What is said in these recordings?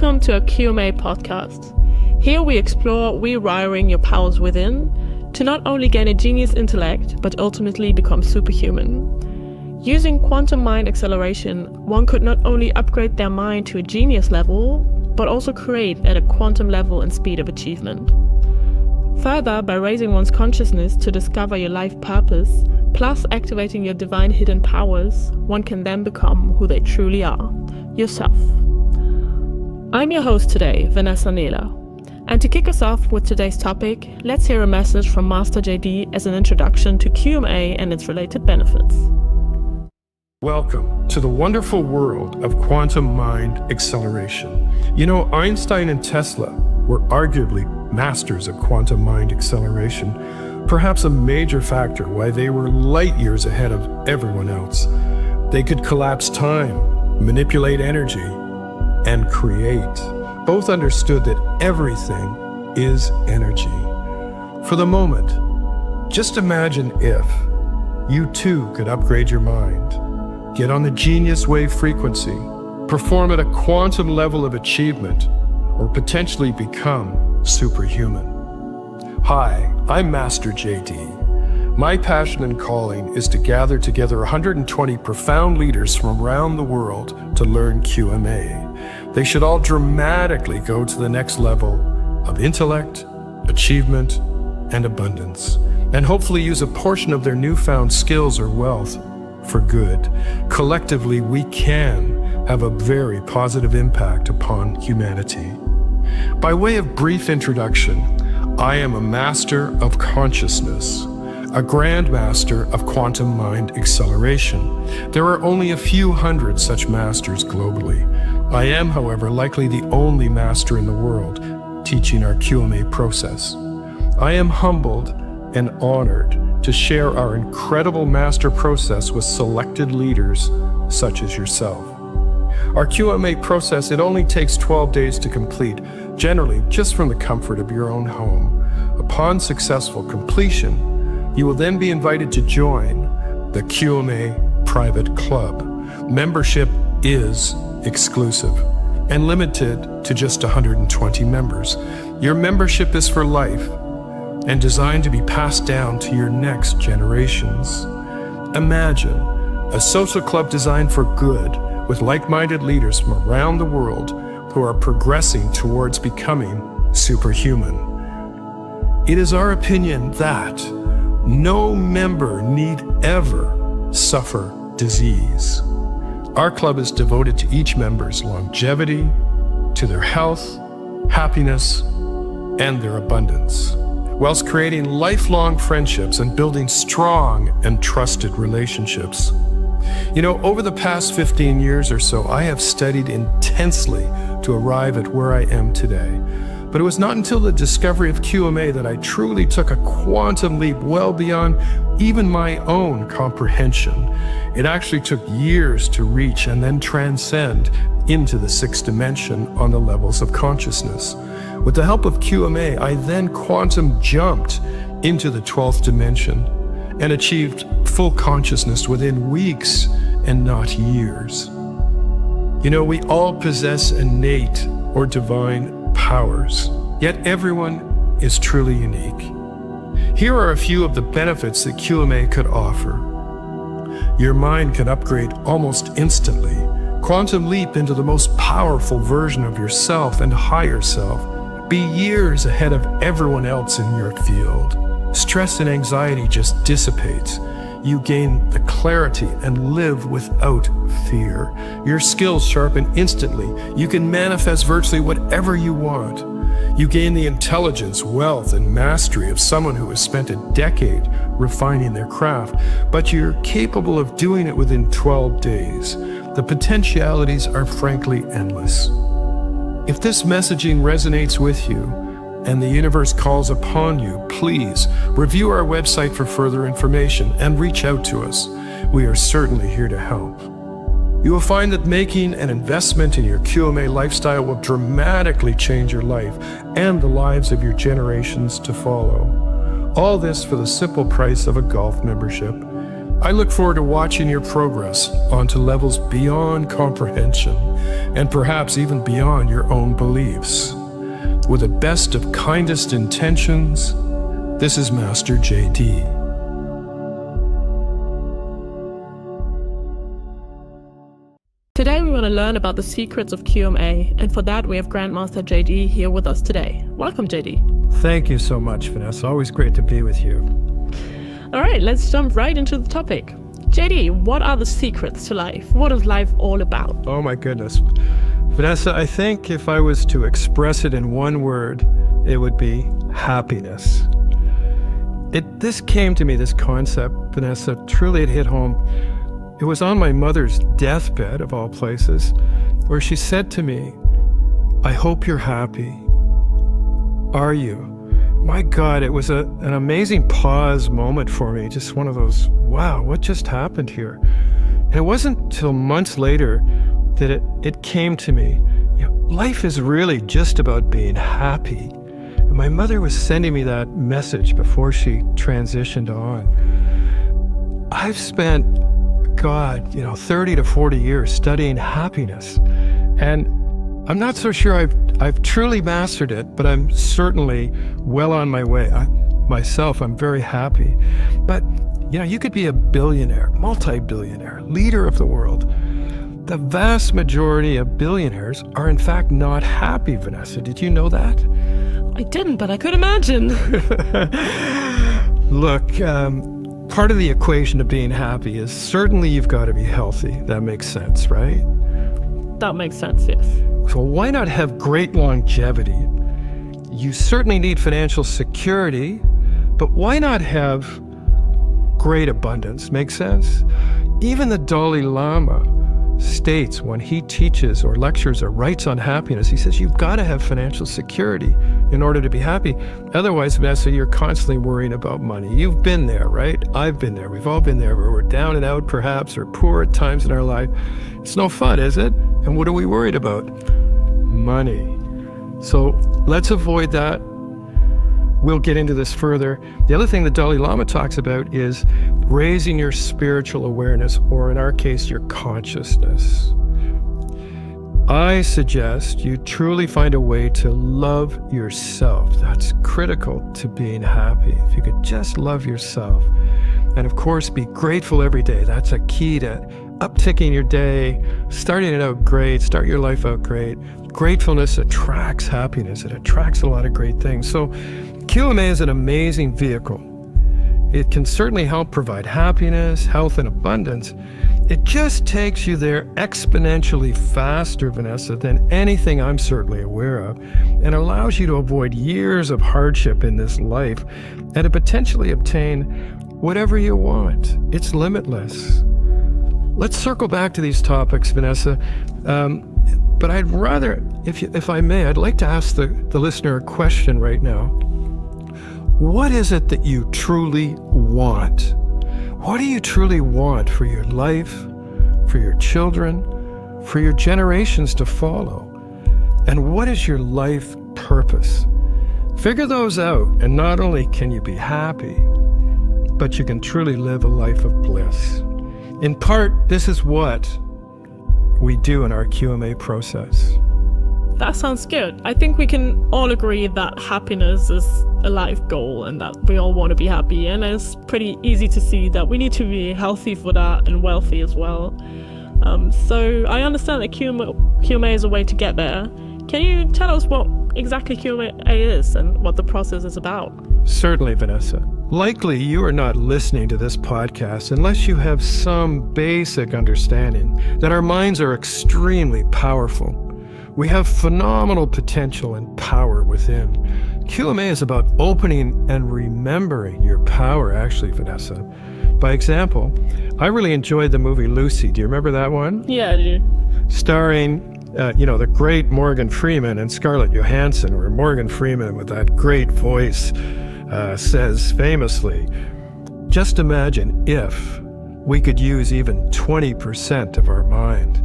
Welcome to our QMA podcast. Here we explore rewiring your powers within to not only gain a genius intellect, but ultimately become superhuman. Using quantum mind acceleration, one could not only upgrade their mind to a genius level, but also create at a quantum level and speed of achievement. Further, by raising one's consciousness to discover your life purpose, plus activating your divine hidden powers, one can then become who they truly are, yourself. I'm your host today, Vanessa Nela. And to kick us off with today's topic, let's hear a message from Master JD as an introduction to QMA and its related benefits. Welcome to the wonderful world of quantum mind acceleration. You know, Einstein and Tesla were arguably masters of quantum mind acceleration, perhaps a major factor why they were light years ahead of everyone else. They could collapse time, manipulate energy, and create. Both understood that everything is energy. For the moment, just imagine if you too could upgrade your mind, get on the genius wave frequency, perform at a quantum level of achievement, or potentially become superhuman. Hi, I'm Master JD. My passion and calling is to gather together 120 profound leaders from around the world to learn QMA. They should all dramatically go to the next level of intellect, achievement, and abundance, and hopefully use a portion of their newfound skills or wealth for good. Collectively, we can have a very positive impact upon humanity. By way of brief introduction, I am a master of consciousness, a grandmaster of quantum mind acceleration. There are only a few hundred such masters globally. I am, however, likely the only master in the world teaching our QMA process. I am humbled and honored to share our incredible master process with selected leaders such as yourself. Our QMA process, it only takes 12 days to complete, generally just from the comfort of your own home. Upon successful completion, you will then be invited to join the QMA Private Club. Membership is exclusive and limited to just 120 members. Your membership is for life and designed to be passed down to your next generations. Imagine a social club designed for good with like-minded leaders from around the world who are progressing towards becoming superhuman. It is our opinion that no member need ever suffer disease. Our club is devoted to each member's longevity, to their health, happiness, and their abundance, whilst creating lifelong friendships and building strong and trusted relationships. You know, over the past 15 years or so, I have studied intensely to arrive at where I am today. But it was not until the discovery of QMA that I truly took a quantum leap well beyond even my own comprehension. It actually took years to reach and then transcend into the sixth dimension on the levels of consciousness. With the help of QMA, I then quantum jumped into the 12th dimension and achieved full consciousness within weeks and not years. You know, we all possess innate or divine powers, yet everyone is truly unique. Here are a few of the benefits that QMA could offer. Your mind can upgrade almost instantly, quantum leap into the most powerful version of yourself and higher self, be years ahead of everyone else in your field. Stress and anxiety just dissipates. You gain the clarity and live without fear. Your skills sharpen instantly. You can manifest virtually whatever you want. You gain the intelligence, wealth, and mastery of someone who has spent a decade refining their craft, but you're capable of doing it within 12 days. The potentialities are frankly endless. If this messaging resonates with you, and the universe calls upon you, please review our website for further information and reach out to us. We are certainly here to help. You will find that making an investment in your QMA lifestyle will dramatically change your life and the lives of your generations to follow. All this for the simple price of a golf membership. I look forward to watching your progress onto levels beyond comprehension and perhaps even beyond your own beliefs. With the best of kindest intentions, this is Master JD. Today we want to learn about the secrets of QMA, and for that we have Grandmaster JD here with us today. Welcome, JD. Thank you so much, Vanessa. Always great to be with you. All right, let's jump right into the topic. JD, what are the secrets to life? What is life all about? Oh my goodness. Vanessa, I think if I was to express it in one word, it would be happiness. This came to me, this concept, Vanessa, truly it hit home. It was on my mother's deathbed, of all places, where she said to me, "I hope you're happy. Are you?" My God, it was an amazing pause moment for me. Just one of those, wow, what just happened here? And it wasn't till months later that it came to me. Life is really just about being happy. And my mother was sending me that message before she transitioned on. I've spent, 30 to 40 years studying happiness. And I'm not so sure I've truly mastered it, but I'm certainly well on my way. I'm very happy. But, you could be a billionaire, multi-billionaire, leader of the world. The vast majority of billionaires are in fact not happy, Vanessa. Did you know that? I didn't, but I could imagine. Look, part of the equation of being happy is certainly you've got to be healthy. That makes sense, right? That makes sense, yes. So why not have great longevity? You certainly need financial security, but why not have great abundance? Make sense? Even the Dalai Lama states when he teaches or lectures or writes on happiness, he says you've got to have financial security in order to be happy. Otherwise, Vanessa, you're constantly worrying about money. You've been there, right? I've been there. We've all been there where we're down and out perhaps, or poor at times in our life. It's no fun, is it? And what are we worried about? Money. So let's avoid that. We'll get into this further. The other thing the Dalai Lama talks about is raising your spiritual awareness, or in our case, your consciousness. I suggest you truly find a way to love yourself. That's critical to being happy. If you could just love yourself. And of course, be grateful every day. That's a key to upticking your day, starting it out great, start your life out great. Gratefulness attracts happiness. It attracts a lot of great things. So QMA is an amazing vehicle. It can certainly help provide happiness, health, and abundance. It just takes you there exponentially faster, Vanessa, than anything I'm certainly aware of, and allows you to avoid years of hardship in this life and to potentially obtain whatever you want. It's limitless. Let's circle back to these topics, Vanessa. But I'd rather, if I may, I'd like to ask the listener a question right now. What is it that you truly want? What do you truly want for your life, for your children, for your generations to follow? And what is your life purpose? Figure those out, and not only can you be happy, but you can truly live a life of bliss. In part, this is what we do in our QMA process. That sounds good. I think we can all agree that happiness is a life goal and that we all want to be happy. And it's pretty easy to see that we need to be healthy for that and wealthy as well. So I understand that QMA is a way to get there. Can you tell us what exactly QMA is and what the process is about? Certainly, Vanessa. Likely you are not listening to this podcast unless you have some basic understanding that our minds are extremely powerful. We have phenomenal potential and power within. QMA is about opening and remembering your power, actually, Vanessa. By example, I really enjoyed the movie Lucy. Do you remember that one? Yeah, I do. Starring the great Morgan Freeman and Scarlett Johansson, where Morgan Freeman, with that great voice, says famously, just imagine if we could use even 20% of our mind.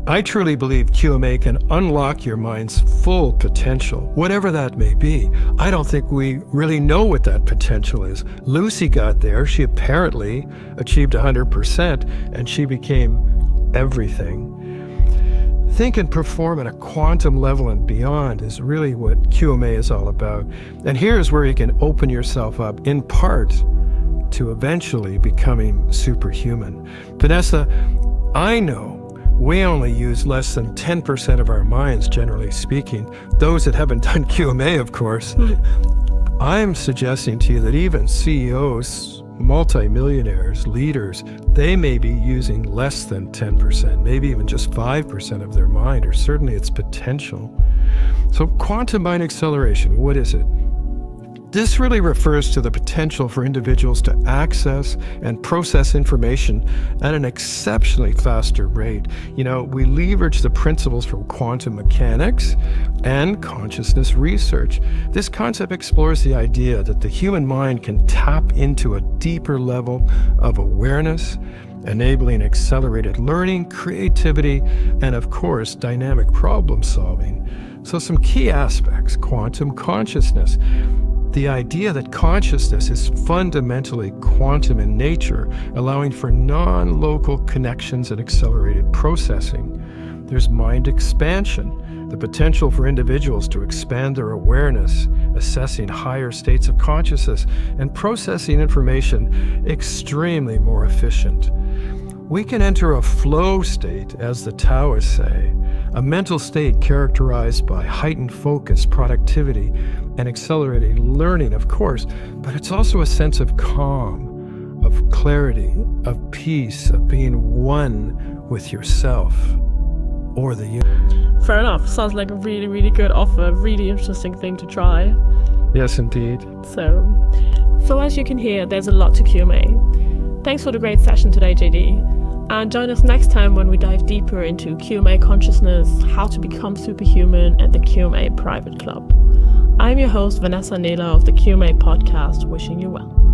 I truly believe QMA can unlock your mind's full potential, whatever that may be. I don't think we really know what that potential is. Lucy got there. She apparently achieved 100%, and she became everything. Think and perform at a quantum level and beyond is really what QMA is all about. And here's where you can open yourself up, in part, to eventually becoming superhuman. Vanessa, I know we only use less than 10% of our minds, generally speaking. Those that haven't done QMA, of course. I'm suggesting to you that even CEOs, multimillionaires, leaders, they may be using less than 10%, maybe even just 5% of their mind, or certainly its potential. So quantum mind acceleration, what is it? This really refers to the potential for individuals to access and process information at an exceptionally faster rate. You know, we leverage the principles from quantum mechanics and consciousness research. This concept explores the idea that the human mind can tap into a deeper level of awareness, enabling accelerated learning, creativity, and of course, dynamic problem solving. So some key aspects: quantum consciousness. The idea that consciousness is fundamentally quantum in nature, allowing for non-local connections and accelerated processing. There's mind expansion, the potential for individuals to expand their awareness, assessing higher states of consciousness, and processing information extremely more efficient. We can enter a flow state, as the Taoists say, a mental state characterized by heightened focus, productivity, and accelerated learning, of course, but it's also a sense of calm, of clarity, of peace, of being one with yourself or the universe. Fair enough. Sounds like a really, really good offer. Really interesting thing to try. Yes, indeed. So as you can hear, there's a lot to QMA. Thanks for the great session today, JD. And join us next time when we dive deeper into QMA consciousness, how to become superhuman, and the QMA Private Club. I'm your host, Vanessa Nela of the QMA podcast, wishing you well.